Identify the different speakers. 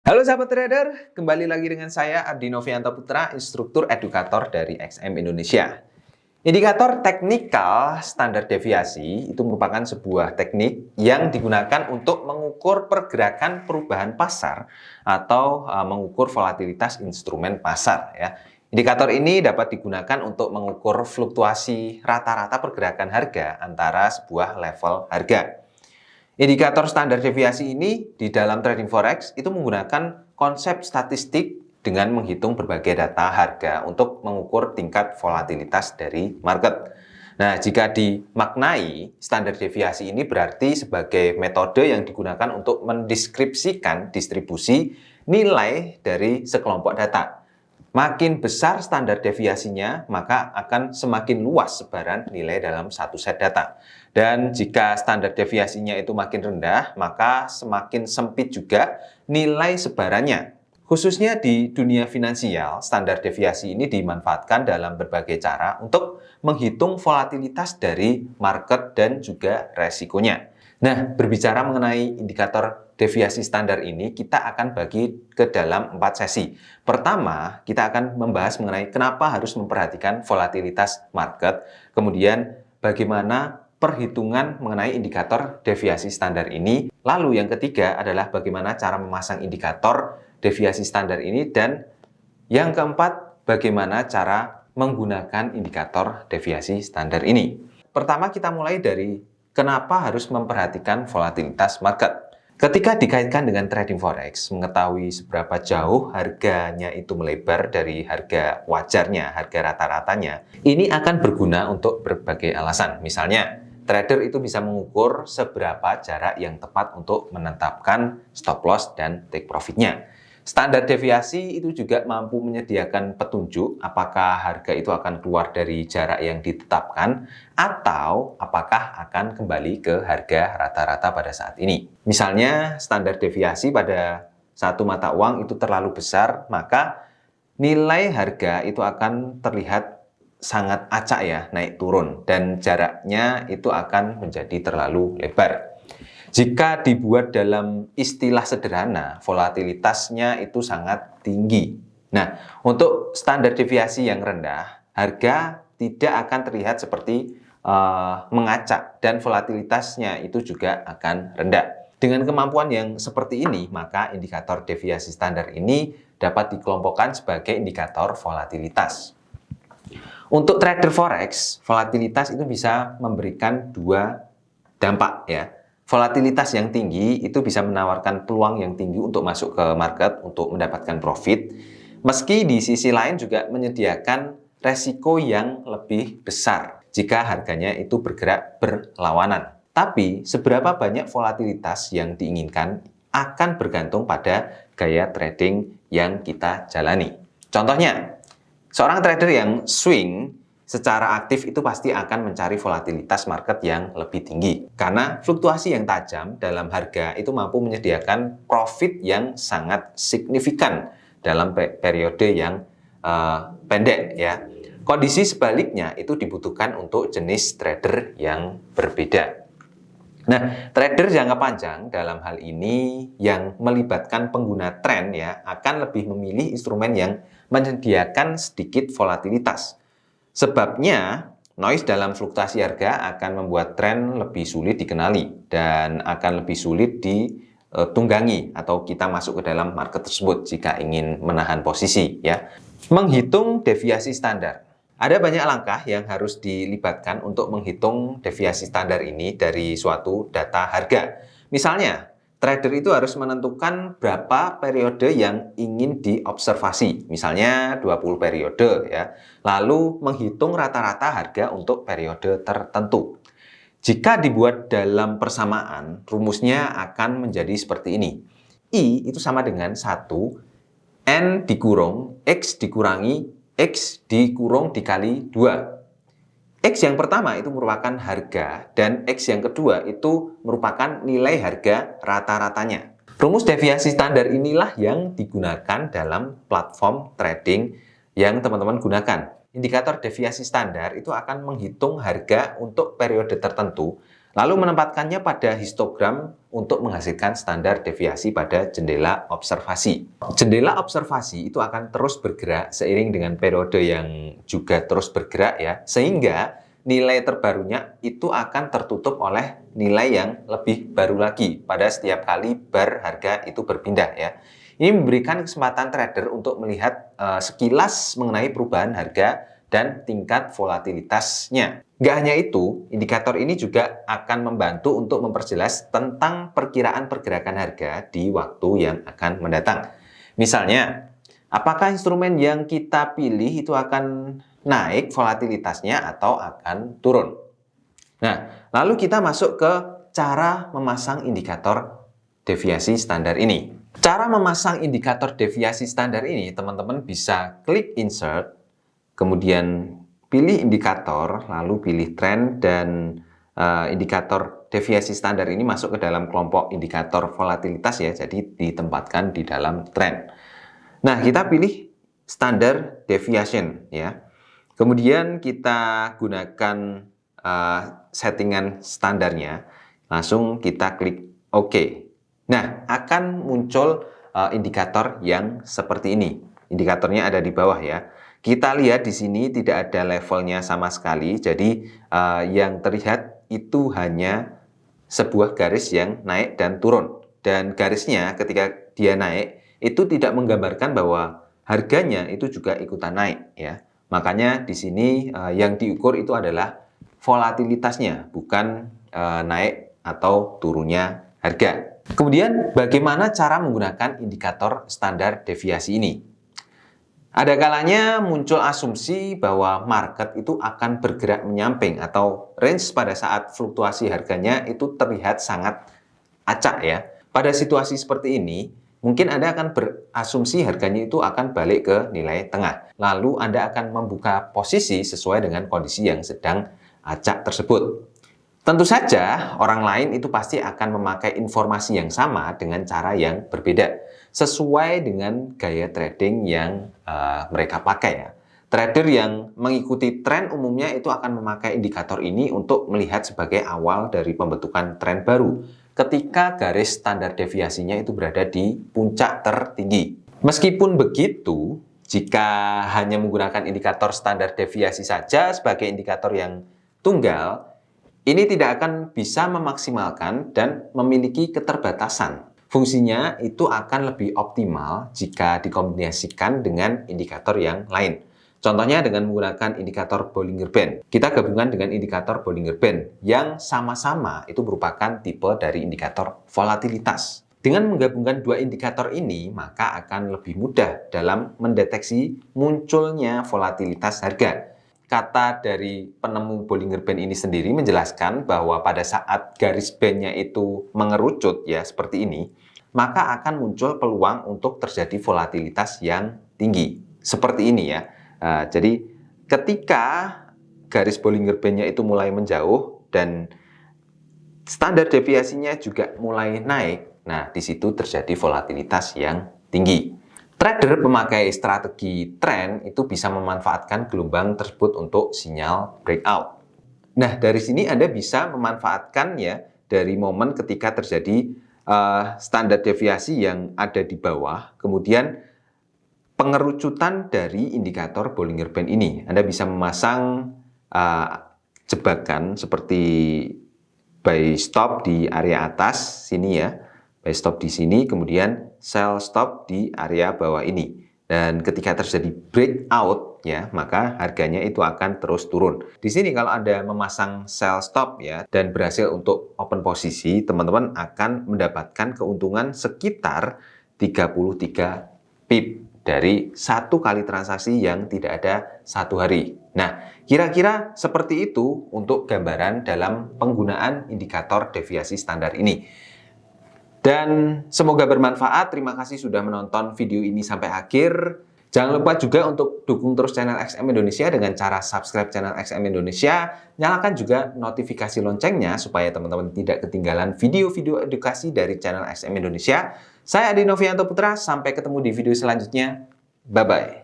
Speaker 1: Halo sahabat trader, kembali lagi dengan saya Ardi Novianto Putra, instruktur edukator dari XM Indonesia. Indikator teknikal standar deviasi itu merupakan sebuah teknik yang digunakan untuk mengukur pergerakan perubahan pasar atau mengukur volatilitas instrumen pasar ya. Indikator ini dapat digunakan untuk mengukur fluktuasi rata-rata pergerakan harga antara sebuah level harga. Indikator standar deviasi ini di dalam trading forex itu menggunakan konsep statistik dengan menghitung berbagai data harga untuk mengukur tingkat volatilitas dari market. Nah, jika dimaknai, standar deviasi ini berarti sebagai metode yang digunakan untuk mendeskripsikan distribusi nilai dari sekelompok data. Makin besar standar deviasinya, maka akan semakin luas sebaran nilai dalam satu set data. Dan jika standar deviasinya itu makin rendah, maka semakin sempit juga nilai sebarannya. Khususnya di dunia finansial, standar deviasi ini dimanfaatkan dalam berbagai cara untuk menghitung volatilitas dari market dan juga resikonya. Nah, berbicara mengenai indikator deviasi standar ini, kita akan bagi ke dalam 4 sesi. Pertama, kita akan membahas mengenai kenapa harus memperhatikan volatilitas market, kemudian bagaimana perhitungan mengenai indikator deviasi standar ini. Lalu yang ketiga adalah bagaimana cara memasang indikator deviasi standar ini, dan yang keempat, bagaimana cara menggunakan indikator deviasi standar ini. Pertama, kita mulai dari kenapa harus memperhatikan volatilitas market. Ketika dikaitkan dengan trading forex, mengetahui seberapa jauh harganya itu melebar dari harga wajarnya, harga rata-ratanya, ini akan berguna untuk berbagai alasan. Misalnya, trader itu bisa mengukur seberapa jarak yang tepat untuk menetapkan stop loss dan take profitnya. Standar deviasi itu juga mampu menyediakan petunjuk apakah harga itu akan keluar dari jarak yang ditetapkan atau apakah akan kembali ke harga rata-rata pada saat ini. Misalnya, standar deviasi pada satu mata uang itu terlalu besar, maka nilai harga itu akan terlihat sangat acak ya, naik turun, dan jaraknya itu akan menjadi terlalu lebar. Jika dibuat dalam istilah sederhana, volatilitasnya itu sangat tinggi. Nah, untuk standar deviasi yang rendah, harga tidak akan terlihat seperti mengacak, dan volatilitasnya itu juga akan rendah. Dengan kemampuan yang seperti ini, maka indikator deviasi standar ini dapat dikelompokkan sebagai indikator volatilitas. Untuk trader forex, volatilitas itu bisa memberikan dua dampak ya. Volatilitas yang tinggi itu bisa menawarkan peluang yang tinggi untuk masuk ke market untuk mendapatkan profit, meski di sisi lain juga menyediakan resiko yang lebih besar jika harganya itu bergerak berlawanan. Tapi seberapa banyak volatilitas yang diinginkan akan bergantung pada gaya trading yang kita jalani. Contohnya, seorang trader yang swing secara aktif itu pasti akan mencari volatilitas market yang lebih tinggi. Karena fluktuasi yang tajam dalam harga itu mampu menyediakan profit yang sangat signifikan dalam periode yang pendek ya. Kondisi sebaliknya itu dibutuhkan untuk jenis trader yang berbeda. Nah, trader jangka panjang dalam hal ini yang melibatkan pengguna tren ya akan lebih memilih instrumen yang menyediakan sedikit volatilitas. Sebabnya, noise dalam fluktuasi harga akan membuat tren lebih sulit dikenali dan akan lebih sulit ditunggangi atau kita masuk ke dalam market tersebut jika ingin menahan posisi ya. Menghitung deviasi standar. Ada banyak langkah yang harus dilibatkan untuk menghitung deviasi standar ini dari suatu data harga. Misalnya, trader itu harus menentukan berapa periode yang ingin diobservasi, misalnya 20 periode ya. Lalu menghitung rata-rata harga untuk periode tertentu. Jika dibuat dalam persamaan, rumusnya akan menjadi seperti ini. I itu sama dengan 1, N dikurung, X dikurangi, X dikurung dikali 2. X yang pertama itu merupakan harga, dan X yang kedua itu merupakan nilai harga rata-ratanya. Rumus deviasi standar inilah yang digunakan dalam platform trading yang teman-teman gunakan. Indikator deviasi standar itu akan menghitung harga untuk periode tertentu lalu menempatkannya pada histogram untuk menghasilkan standar deviasi pada jendela observasi. Jendela observasi itu akan terus bergerak seiring dengan periode yang juga terus bergerak ya, sehingga nilai terbarunya itu akan tertutup oleh nilai yang lebih baru lagi pada setiap kali bar harga itu berpindah ya. Ini memberikan kesempatan trader untuk melihat sekilas mengenai perubahan harga dan tingkat volatilitasnya. Nggak hanya itu, indikator ini juga akan membantu untuk memperjelas tentang perkiraan pergerakan harga di waktu yang akan mendatang. Misalnya, apakah instrumen yang kita pilih itu akan naik volatilitasnya atau akan turun? Nah, lalu kita masuk ke cara memasang indikator deviasi standar ini. Cara memasang indikator deviasi standar ini, teman-teman bisa klik insert, kemudian pilih indikator, lalu pilih trend, dan indikator deviasi standar ini masuk ke dalam kelompok indikator volatilitas ya, jadi ditempatkan di dalam trend. Nah, kita pilih standard deviation ya. Kemudian kita gunakan settingan standarnya, langsung kita klik OK. Nah, akan muncul indikator yang seperti ini. Indikatornya ada di bawah ya. Kita lihat di sini tidak ada levelnya sama sekali, jadi yang terlihat itu hanya sebuah garis yang naik dan turun. Dan garisnya ketika dia naik, itu tidak menggambarkan bahwa harganya itu juga ikutan naik ya. Makanya di sini yang diukur itu adalah volatilitasnya, bukan naik atau turunnya harga. Kemudian bagaimana cara menggunakan indikator standar deviasi ini? Ada kalanya muncul asumsi bahwa market itu akan bergerak menyamping atau range pada saat fluktuasi harganya itu terlihat sangat acak ya. Pada situasi seperti ini, mungkin Anda akan berasumsi harganya itu akan balik ke nilai tengah. Lalu Anda akan membuka posisi sesuai dengan kondisi yang sedang acak tersebut. Tentu saja, orang lain itu pasti akan memakai informasi yang sama dengan cara yang berbeda, sesuai dengan gaya trading yang mereka pakai ya. Trader yang mengikuti tren umumnya itu akan memakai indikator ini untuk melihat sebagai awal dari pembentukan tren baru, ketika garis standar deviasinya itu berada di puncak tertinggi. Meskipun begitu, jika hanya menggunakan indikator standar deviasi saja sebagai indikator yang tunggal, ini tidak akan bisa memaksimalkan dan memiliki keterbatasan. Fungsinya itu akan lebih optimal jika dikombinasikan dengan indikator yang lain. Contohnya dengan menggunakan indikator Bollinger Band. Kita gabungkan dengan indikator Bollinger Band yang sama-sama itu merupakan tipe dari indikator volatilitas. Dengan menggabungkan dua indikator ini, maka akan lebih mudah dalam mendeteksi munculnya volatilitas harga. Kata dari penemu Bollinger Band ini sendiri menjelaskan bahwa pada saat garis bandnya itu mengerucut ya seperti ini, maka akan muncul peluang untuk terjadi volatilitas yang tinggi. Seperti ini ya. Jadi ketika garis Bollinger Band-nya itu mulai menjauh dan standar deviasinya juga mulai naik, nah di situ terjadi volatilitas yang tinggi. Trader pemakai strategi tren itu bisa memanfaatkan gelombang tersebut untuk sinyal breakout. Nah, dari sini Anda bisa memanfaatkan ya dari momen ketika terjadi standar deviasi yang ada di bawah, kemudian pengerucutan dari indikator Bollinger Band ini. Anda bisa memasang jebakan seperti buy stop di area atas sini ya. Buy stop di sini, kemudian sell stop di area bawah ini. Dan ketika terjadi breakout ya, maka harganya itu akan terus turun. Di sini kalau Anda memasang sell stop ya dan berhasil untuk open posisi, teman-teman akan mendapatkan keuntungan sekitar 33 pip dari satu kali transaksi yang tidak ada satu hari. Nah, kira-kira seperti itu untuk gambaran dalam penggunaan indikator deviasi standar ini. Dan semoga bermanfaat. Terima kasih sudah menonton video ini sampai akhir. Jangan lupa juga untuk dukung terus channel XM Indonesia dengan cara subscribe channel XM Indonesia. Nyalakan juga notifikasi loncengnya supaya teman-teman tidak ketinggalan video-video edukasi dari channel XM Indonesia. Saya Adi Novianto Putra, sampai ketemu di video selanjutnya. Bye-bye.